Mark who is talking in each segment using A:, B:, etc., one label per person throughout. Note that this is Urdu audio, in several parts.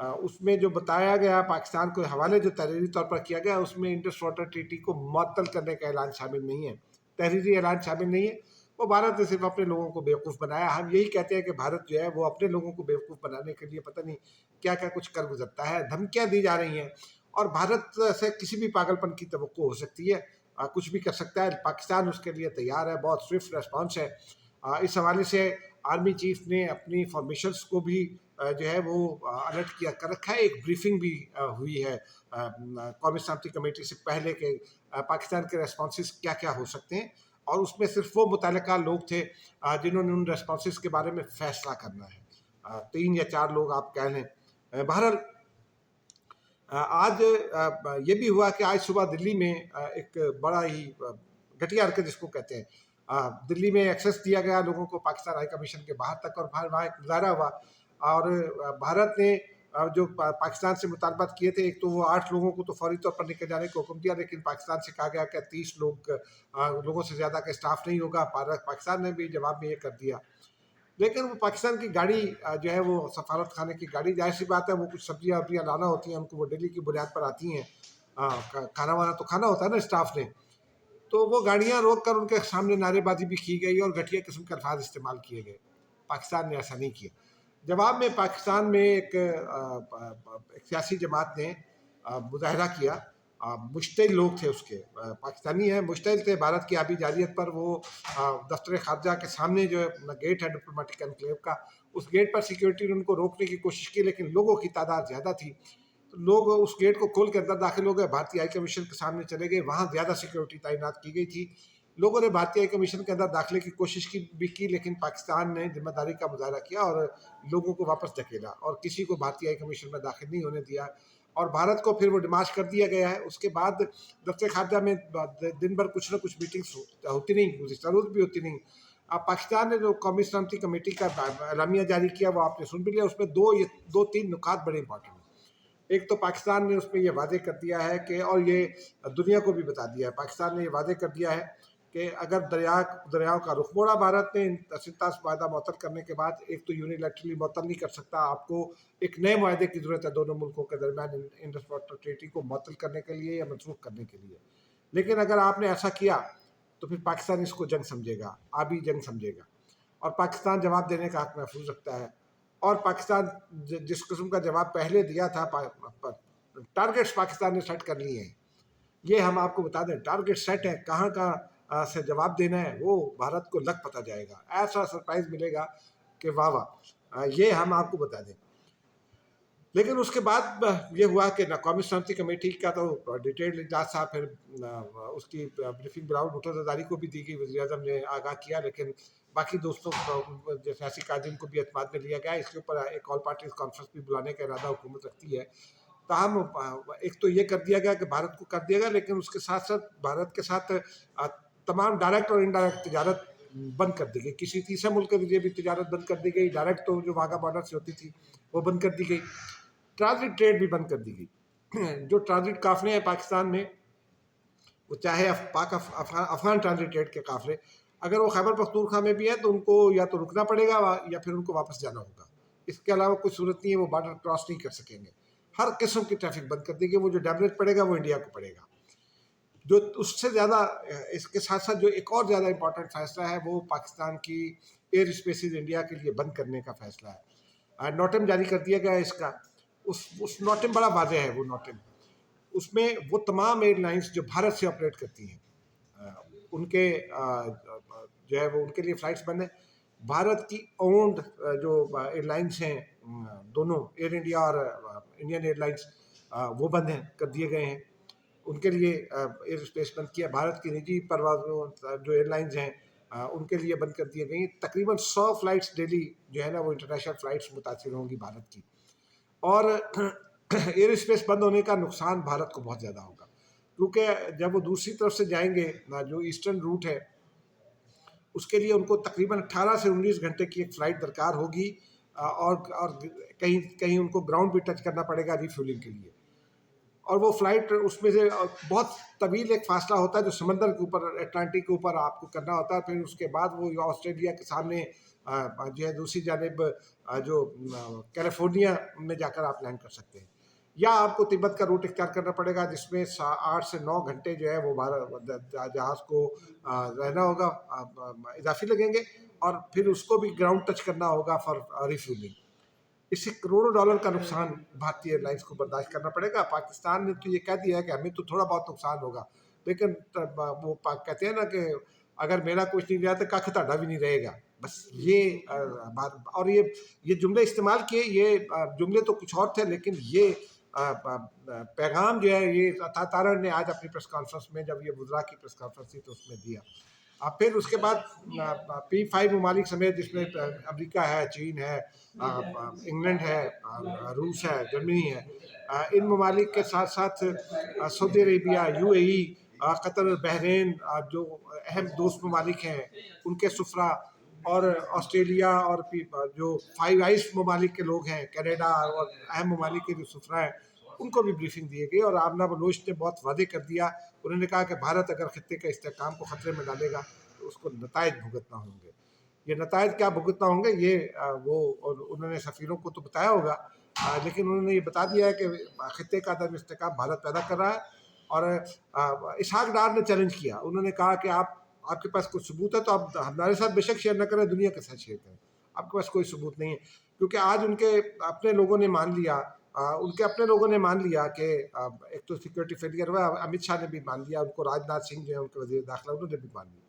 A: اس میں جو بتایا گیا پاکستان کو حوالے جو تحریری طور پر کیا گیا اس میں انڈس واٹر ٹریٹی کو معطل کرنے کا اعلان شامل نہیں ہے، تحریری اعلان شامل نہیں ہے۔ وہ بھارت نے صرف اپنے لوگوں کو بیوقوف بنایا۔ ہم یہی کہتے ہیں کہ بھارت جو ہے وہ اپنے لوگوں کو بیوقوف بنانے کے لیے پتہ نہیں کیا کیا کچھ کر گزرتا ہے، دھمکیاں دی جا رہی ہیں، اور بھارت سے کسی بھی پاگل پن کی توقع ہو سکتی ہے، کچھ بھی کر سکتا ہے۔ پاکستان اس کے لیے تیار ہے، بہت سوئفٹ ریسپانس ہے۔ اس حوالے سے آرمی چیف نے اپنی فارمیشنز کو بھی جو ہے وہ الرٹ کیا کر رکھا ہے۔ ایک بریفنگ بھی ہوئی ہے قومی سلامتی کمیٹی سے پہلے کہ پاکستان کے ریسپانسز کیا کیا ہو سکتے ہیں، اور اس میں صرف وہ متعلقہ لوگ تھے جنہوں نے ان ریسپانسز کے بارے میں فیصلہ کرنا ہے، 3 یا 4 لوگ آپ کہہ لیں۔ بہرحال آج یہ بھی ہوا کہ آج صبح دلی میں ایک بڑا ہی گھٹیا حرکت جس کو کہتے ہیں، دلی میں ایکسیس دیا گیا لوگوں کو پاکستان ہائی کمیشن کے باہر تک، اور وہاں ایک مظاہرہ ہوا، اور بھارت نے جو پاکستان سے مطالبات کیے تھے، ایک تو وہ 8 لوگوں کو تو فوری طور پر نکل جانے کو حکم دیا، لیکن پاکستان سے کہا گیا کہ 30 لوگوں سے زیادہ کا اسٹاف نہیں ہوگا۔ پاکستان نے بھی جواب میں یہ کر دیا، لیکن وہ پاکستان کی گاڑی جو ہے وہ سفارت خانے کی گاڑی، ظاہر سی بات ہے وہ کچھ سبزیاں وبزیاں لانا ہوتی ہیں ان کو، وہ ڈیلی کی بنیاد پر آتی ہیں، کھانا وانا تو کھانا ہوتا ہے نا اسٹاف نے، تو وہ گاڑیاں روک کر ان کے سامنے نعرے بازی بھی کی گئی اور گھٹیا قسم کے الفاظ استعمال کیے گئے۔ پاکستان نے ایسا نہیں کیا۔ جواب میں پاکستان میں ایک سیاسی جماعت نے مظاہرہ کیا، مشتعل لوگ تھے اس کے، پاکستانی ہیں، مشتعل تھے بھارت کی آبی جارحیت پر۔ وہ دفتر خارجہ کے سامنے جو ہے گیٹ ہے ڈپلومیٹک انکلیو کا، اس گیٹ پر سیکیورٹی نے ان کو روکنے کی کوشش کی، لیکن لوگوں کی تعداد زیادہ تھی، لوگ اس گیٹ کو کھول کے اندر داخل ہو گئے، بھارتی ہائی کمیشن کے سامنے چلے گئے، وہاں زیادہ سیکیورٹی تعینات کی گئی تھی۔ لوگوں نے بھارتی ہائی کمیشن کے اندر داخلے کی کوشش بھی کی، لیکن پاکستان نے ذمہ داری کا مظاہرہ کیا اور لوگوں کو واپس دھکیلا، اور کسی کو بھارتی ہائی کمیشن میں داخل نہیں ہونے دیا، اور بھارت کو پھر وہ ڈیمارچ کر دیا گیا ہے۔ اس کے بعد دفتر خارجہ میں دن بھر کچھ نہ کچھ میٹنگز ہوتی نہیں، گزشتہ روز بھی ہوتی نہیں۔ اب پاکستان نے جو قومی سلامتی کمیٹی کا اعلامیہ جاری کیا وہ آپ نے سن بھی لیا، اس میں 2-3 نکات بڑے امپورٹنٹ ہیں۔ ایک تو پاکستان نے اس میں یہ واضح کر دیا ہے کہ، اور یہ دنیا کو بھی بتا دیا ہے، پاکستان نے یہ واضح کر دیا ہے کہ اگر دریاؤں کا رخ موڑا بھارت نے 10 معاہدہ معطل کرنے کے بعد، ایک تو یونیلیٹرلی معطل نہیں کر سکتا، آپ کو ایک نئے معاہدے کی ضرورت ہے دونوں ملکوں کے درمیان انڈس واٹر ٹریٹی کو معطل کرنے کے لیے یا منسوخ کرنے کے لیے۔ لیکن اگر آپ نے ایسا کیا تو پھر پاکستان اس کو جنگ سمجھے گا، آبی جنگ سمجھے گا، اور پاکستان جواب دینے کا حق محفوظ رکھتا ہے۔ اور پاکستان جس قسم کا جواب پہلے دیا تھا، ٹارگیٹس پاکستان نے سیٹ کر لیے ہیں، یہ ہم آپ کو بتا دیں، ٹارگیٹ سیٹ ہے، کہاں کہاں سے جواب دینا ہے وہ بھارت کو لگ پتہ جائے گا، ایسا سرپرائز ملے گا کہ واہ واہ، یہ ہم آپ کو بتا دیں۔ لیکن اس کے بعد یہ ہوا کہ قومی سلامتی کمیٹی کا تو ڈیٹیل اجلاس تھا، پھر اس کی بریفنگ براؤن بھٹو زرداری کو بھی دی گئی، وزیر اعظم نے آگاہ کیا، لیکن باقی دوستوں کو سیاسی قائدین کو بھی اعتماد میں لیا گیا۔ اس کے اوپر ایک آل پارٹیز کانفرنس بھی بلانے کا ارادہ حکومت رکھتی ہے۔ تاہم ایک تو یہ کر دیا گیا کہ بھارت کو کر دیا گیا، لیکن اس کے ساتھ ساتھ بھارت کے ساتھ تمام ڈائریکٹ اور انڈائریکٹ تجارت بند کر دی گئی، کسی تیسرے ملک کے ذریعے بھی تجارت بند کر دی گئی، ڈائریکٹ تو جو واگا بارڈر سے ہوتی تھی وہ بند کر دی گئی، ٹرانزٹ ٹریڈ بھی بند کر دی گئی۔ جو ٹرانزٹ قافلے ہیں پاکستان میں، وہ چاہے افغان ٹرانزٹ ٹریڈ کے قافلے، اگر وہ خیبر پختونخوا میں بھی ہے تو ان کو یا تو رکنا پڑے گا یا پھر ان کو واپس جانا ہوگا، اس کے علاوہ کوئی صورت نہیں ہے، وہ بارڈر کراس نہیں کر سکیں گے۔ ہر قسم کی ٹریفک بند کر دی گئی، وہ جو ڈیمیج پڑے گا وہ انڈیا کو پڑے گا۔ جو اس سے زیادہ، اس کے ساتھ ساتھ جو ایک اور زیادہ امپورٹنٹ فیصلہ ہے وہ پاکستان کی ایئر اسپیسز انڈیا کے لیے بند کرنے کا فیصلہ ہے۔ نوٹم جاری کر دیا گیا ہے اس کا، اس نوٹم بڑا واضح ہے، وہ نوٹم، اس میں وہ تمام ایئر لائنز جو بھارت سے آپریٹ کرتی ہیں ان کے جو ہے وہ ان کے لیے فلائٹس بند ہیں۔ بھارت کی اونڈ جو ایئر لائنس ہیں دونوں، ایئر انڈیا اور انڈین ایئر لائنس، وہ بند ہیں، کر دیے گئے ہیں، ان کے لیے ایئر اسپیس بند کیا۔ بھارت کی نجی پروازوں جو ایئر لائنز ہیں ان کے لیے بند کر دیے گئی ہیں۔ تقریباً 100 فلائٹس ڈیلی جو ہے نا وہ انٹرنیشنل فلائٹس متاثر ہوں گی بھارت کی، اور ایئر اسپیس بند ہونے کا نقصان بھارت کو بہت زیادہ ہوگا، کیونکہ جب وہ دوسری طرف سے جائیں گے، جو ایسٹرن روٹ ہے اس کے لیے ان کو تقریباً 18 سے 19 گھنٹے کی ایک فلائٹ درکار ہوگی، اور کہیں ان کو گراؤنڈ بھی ٹچ کرنا پڑے گا ری فیولنگ کے لیے، اور وہ فلائٹ اس میں سے بہت طویل ایک فاصلہ ہوتا ہے جو سمندر کے اوپر، اٹلانٹک کے اوپر آپ کو کرنا ہوتا ہے. پھر اس کے بعد وہ آسٹریلیا کے سامنے جو ہے دوسری جانب جو کیلیفورنیا میں جا کر آپ لینڈ کر سکتے ہیں. یا آپ کو تبت کا روٹ اختیار کرنا پڑے گا جس میں 8 سے 9 گھنٹے جو ہے وہ جہاز کو رہنا ہوگا، اضافی لگیں گے، اور پھر اس کو بھی گراؤنڈ ٹچ کرنا ہوگا فار ریفیولنگ. اس سے کروڑوں ڈالر کا نقصان بھارتی ایئر لائنس کو برداشت کرنا پڑے گا. پاکستان نے تو یہ کہہ دیا ہے کہ ہمیں تو تھوڑا بہت نقصان ہوگا، لیکن وہ کہتے ہیں نا کہ اگر میرا کچھ نہیں رہا تو کھ تہاڈا بھی نہیں رہے گا. بس یہ بات. اور یہ جملے استعمال کیے، یہ جملے تو کچھ اور تھے، لیکن یہ پیغام جو ہے یہ تارڑ نے آج اپنی پریس کانفرنس میں، جب یہ وزراء کی پریس کانفرنس تھی تو اس میں دیا. پھر اس کے بعد P5 ممالک سمیت جس میں امریکہ ہے، چین ہے، انگلینڈ ہے، روس ہے، جرمنی ہے، ان ممالک کے ساتھ ساتھ سعودی عربیہ، UAE، قطر، بحرین، جو اہم دوست ممالک ہیں ان کے سفراء، اور آسٹریلیا اور جو 5 آئس ممالک کے لوگ ہیں، کینیڈا اور اہم ممالک کے جو سفراء ہیں ان کو بھی بریفنگ دی گئی. اور آمنہ بلوچ نے بہت واضح کر دیا، انہوں نے کہا کہ بھارت اگر خطے کے استحکام کو خطرے میں ڈالے گا تو اس کو نتائج بھگتنا ہوں گے. یہ نتائج کیا بھگتنا ہوں گے، یہ انہوں نے سفیروں کو تو بتایا ہوگا، لیکن انہوں نے یہ بتا دیا ہے کہ خطے کا عدم استحکام بھارت پیدا کر رہا ہے. اور اسحاق ڈار نے چیلنج کیا، انہوں نے کہا کہ آپ کے پاس کوئی ثبوت ہے تو آپ ہمارے ساتھ بے شک شیئر نہ کریں، دنیا کے ساتھ شیئر کریں. آپ کے پاس کوئی ثبوت نہیں ہے، کیونکہ آج ان کے اپنے لوگوں نے مان لیا کہ ایک تو سیکورٹی فیلئر ہوا. امت شاہ نے بھی مان لیا، ان کو راج ناتھ سنگھ جو ہے ان کے وزیر داخلہ، انہوں نے بھی مان لیا.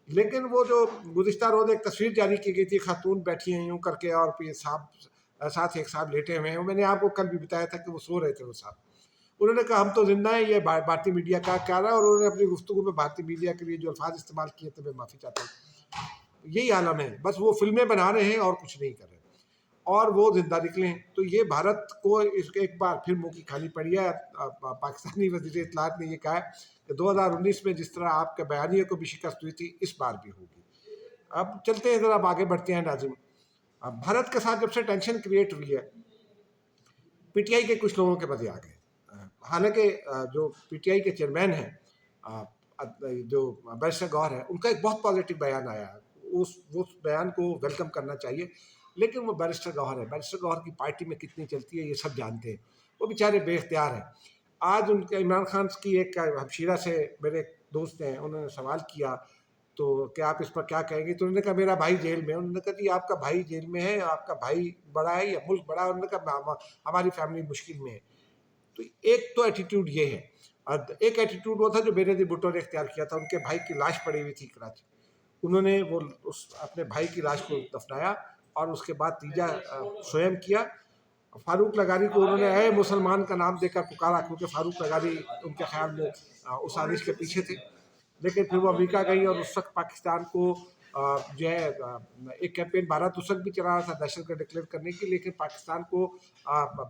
A: لیکن وہ جو گزشتہ روز ایک تصویر جاری کی گئی تھی، خاتون بیٹھی ہیں یوں کر کے اور پھر ساتھ ایک صاحب لیٹے ہوئے ہیں. میں نے آپ کو کل بھی بتایا تھا کہ وہ سو رہے تھے وہ صاحب. انہوں نے کہا ہم تو زندہ ہیں، یہ بھارتی میڈیا کا کیا رہا ہے. اور انہوں نے اپنی گفتگو میں بھارتی میڈیا کے لیے جو الفاظ استعمال کیے تھے میں معافی چاہتا ہوں. یہی عالم ہے، بس وہ فلمیں بنا رہے ہیں اور کچھ نہیں کر رہے، اور وہ زندہ نکلے ہیں. تو یہ بھارت کو ایک بار پھر منہ کی کھانی پڑی ہے. پاکستانی وزیر اطلاعات نے یہ کہا ہے کہ 2019 میں جس طرح آپ کے بیانیے کو بھی شکست ہوئی تھی، اس بار بھی ہوگی. اب چلتے ہیں ذرا آگے بڑھتے ہیں ناظرین. بھارت کے ساتھ جب سے ٹینشن کریٹ ہوئی ہے، PTI کے کچھ لوگوں کے مزے آ گئے. حالانکہ جو PTI کے چیئرمین ہیں جو بیرسٹر گوہر ہے، ان کا ایک بہت پازیٹیو بیان آیا ہے، اس بیان کو ویلکم کرنا چاہیے. لیکن وہ بیرسٹر گوہر ہے، بیرسٹر گوہر کی پارٹی میں کتنی چلتی ہے یہ سب جانتے ہیں. وہ بیچارے بے اختیار ہیں. آج ان کے عمران خان کی ایک ہمشیرہ سے میرے ایک دوست ہیں، انہوں نے سوال کیا تو کہ آپ اس پر کیا کہیں گے. تو انہوں نے کہا میرا بھائی جیل میں ہے. انہوں نے کہا جی آپ کا بھائی جیل میں ہے، آپ کا بھائی بڑا ہے یا ملک بڑا ہے؟ انہوں نے کہا ہماری فیملی مشکل میں ہے. تو ایک تو ایٹیٹیوڈ یہ ہے. ایک ایٹیٹیوڈ وہ تھا جو بینظیر بھٹو نے اختیار کیا تھا. ان کے بھائی کی لاش پڑی ہوئی تھی کراچی، انہوں نے وہ اپنے بھائی کی لاش کو دفنایا اور اس کے بعد تیجا سوئم کیا. فاروق لغاری کو انہوں نے اے مسلمان کا نام دے کر پکارا، کیونکہ فاروق لغاری ان کے خیال میں اس سازش کے پیچھے تھے. لیکن پھر وہ امریکہ گئی اور اس وقت پاکستان کو جو ہے ایک کیمپین بھارت اس وقت بھی چلا رہا تھا دہشت گرد ڈکلیئر کرنے کی، لیکن پاکستان کو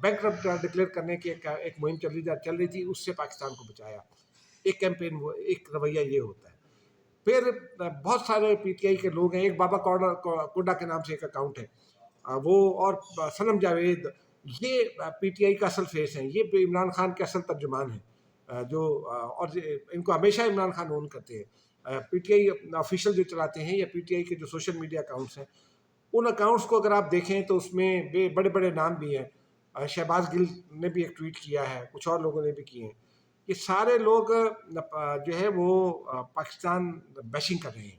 A: بینکرپٹ ڈکلیئر کرنے کی ایک مہم چل رہی تھی، اس سے پاکستان کو بچایا. ایک کیمپین، ایک رویہ یہ ہوتا ہے. پھر بہت سارے PTI کے لوگ ہیں. ایک بابا کوڈا کے نام سے ایک اکاؤنٹ ہے، وہ اور صنم جاوید، یہ PTI کا اصل فیس ہیں. یہ عمران خان کے اصل ترجمان ہیں جو اور ان کو ہمیشہ عمران خان اون کرتے ہیں. PTI آفیشیل جو چلاتے ہیں یا PTI کے جو سوشل میڈیا اکاؤنٹس ہیں، ان اکاؤنٹس کو اگر آپ دیکھیں تو اس میں بڑے بڑے نام بھی ہیں. شہباز گل نے بھی ایک ٹویٹ کیا ہے، کچھ اور لوگوں نے بھی کیے ہیں. یہ سارے لوگ جو ہے وہ پاکستان بیشنگ کر رہے ہیں،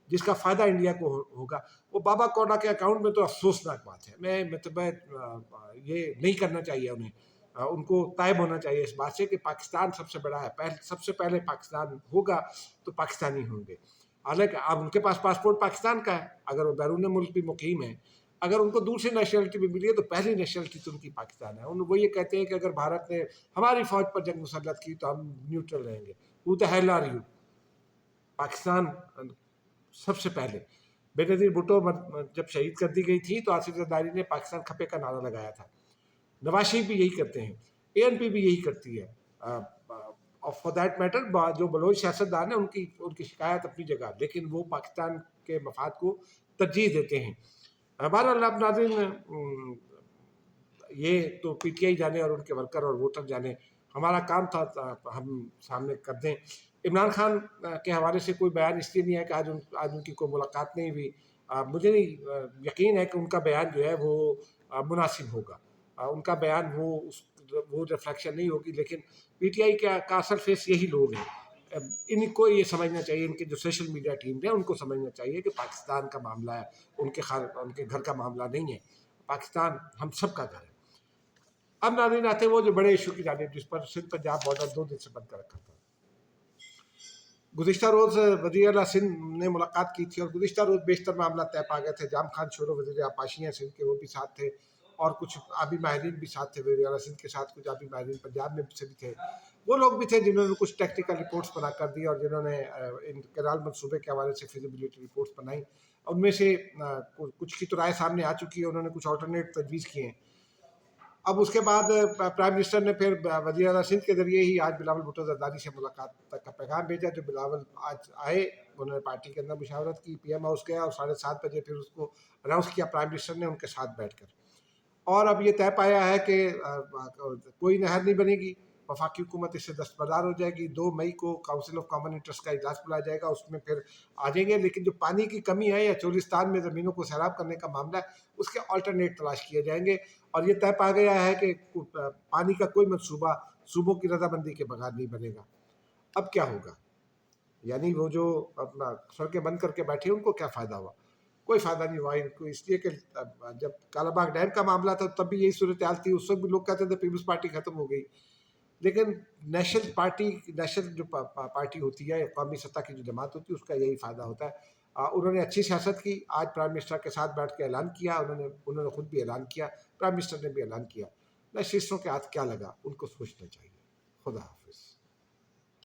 A: جس کا فائدہ انڈیا کو ہوگا. وہ بابا کوڈا کے اکاؤنٹ میں تو افسوسناک بات ہے. میں یہ نہیں کرنا چاہیے انہیں. ان کو طائب ہونا چاہیے اس بات سے کہ پاکستان سب سے بڑا ہے، سب سے پہلے پاکستان ہوگا تو پاکستانی ہوں گے. حالانکہ اب ان کے پاس پاسپورٹ پاکستان کا ہے، اگر وہ بیرون ملک بھی مقیم ہیں، اگر ان کو دوسری نیشنلٹی بھی ملی ہے تو پہلی نیشنلٹی تو ان کی پاکستان ہے. وہ یہ کہتے ہیں کہ اگر بھارت نے ہماری فوج پر جنگ مسلط کی تو ہم نیوٹرل رہیں گے. Who the hell are you؟ Pakistan سب سے پہلے. بینظیر بھٹو جب شہید کر دی گئی تھی تو آصف زرداری نے پاکستان کھپے کا نعرہ لگایا تھا. نواز شریف بھی یہی کرتے ہیں، ANP بھی یہی کرتی ہے. فار دیٹ میٹر جو بلوچ سیاستدان ہیں ان کی شکایت اپنی جگہ، لیکن وہ پاکستان کے مفاد کو ترجیح دیتے ہیں. بہرحال اب ناظرین، یہ تو PTI جانے اور ان کے ورکر اور ووٹر جانے. ہمارا کام تھا ہم سامنے کر دیں. عمران خان کے حوالے سے کوئی بیان اس لیے نہیں ہے کہ آج ان کی کوئی ملاقات نہیں ہوئی. مجھے نہیں یقین ہے کہ ان کا بیان جو ہے وہ مناسب ہوگا. ان کا بیان وہ ریفلیکشن نہیں ہوگی. لیکن پی ٹی آئی کا اصل فیس یہی لوگ ہیں. ان کو یہ سمجھنا چاہیے، ان کے جو سوشل میڈیا ٹیم ہے ان کو سمجھنا چاہیے کہ پاکستان کا معاملہ ہے، ان کے گھر کا معاملہ نہیں ہے. پاکستان ہم سب کا گھر ہے. اب ناظرین آتے ہیں وہ جو بڑے ایشو کی جانب جس پر سندھ پنجاب بارڈر 2 دن سے بند کر رکھا تھا. گزشتہ روز وزیر اعلیٰ سندھ نے ملاقات کی تھی اور گزشتہ روز بیشتر معاملہ طے پا گئے تھے. جام خان شورو وزیر آبپاشی ہیں سندھ کے، وہ بھی ساتھ تھے اور کچھ آبی ماہرین بھی ساتھ تھے. وزیر اعلیٰ سندھ کے ساتھ کچھ آبی ماہرین پنجاب میں سے بھی تھے. وہ لوگ بھی تھے جنہوں نے کچھ ٹیکنیکل رپورٹس بنا کر دی اور جنہوں نے ان کینال منصوبے کے حوالے سے فیزیبلٹی رپورٹس بنائی. ان میں سے کچھ کی تو رائے سامنے آ چکی ہے، انہوں نے کچھ آلٹرنیٹ تجویز کیے ہیں. اب اس کے بعد پرائم منسٹر نے پھر وزیر اعلیٰ سندھ کے ذریعے ہی آج بلاول بھٹو زرداری سے ملاقات تک کا پیغام بھیجا. جو بلاول آج آئے، انہوں نے پارٹی کے اندر مشاورت کی، پی ایم ہاؤس گیا اور 7:30 بجے پھر اس کو اناؤنس کیا پرائم منسٹر نے ان کے ساتھ بیٹھ کر. اور اب یہ طے پایا ہے کہ کوئی نہر نہیں بنے گی. وفاقی حکومت اس سے دستبردار ہو جائے گی. 2 مئی کو کاؤنسل آف کامن انٹرسٹ کا اجلاس بلایا جائے گا، اس میں پھر آ جائیں گے. لیکن جو پانی کی کمی ہے یا چولستان میں زمینوں کو سیراب کرنے کا معاملہ ہے، اس کے آلٹرنیٹ تلاش کیے جائیں گے. اور یہ طے پا گیا ہے کہ پانی کا کوئی منصوبہ صوبوں کی رضامندی کے بغیر نہیں بنے گا. اب کیا ہوگا؟ یعنی وہ جو اپنا سڑکیں بند کر کے بیٹھے ان کو کیا فائدہ ہوا؟ کوئی فائدہ نہیں ہوا ان کو. اس لیے کہ جب کالا باغ ڈیم کا معاملہ تھا تب بھی یہی صورتحال تھی. اس وقت بھی لوگ کہتے تھے پیپلز پارٹی ختم ہو گئی. لیکن نیشنل جو پارٹی ہوتی ہے، قومی سطح کی جو جماعت ہوتی ہے، اس کا یہی فائدہ ہوتا ہے. انہوں نے اچھی سیاست کی. آج پرائم منسٹر کے ساتھ بیٹھ کے اعلان کیا. انہوں نے خود بھی اعلان کیا، پرائم منسٹر نے بھی اعلان کیا. نیشنلسٹوں کے ہاتھ کیا لگا، ان کو سوچنا چاہیے. خدا حافظ.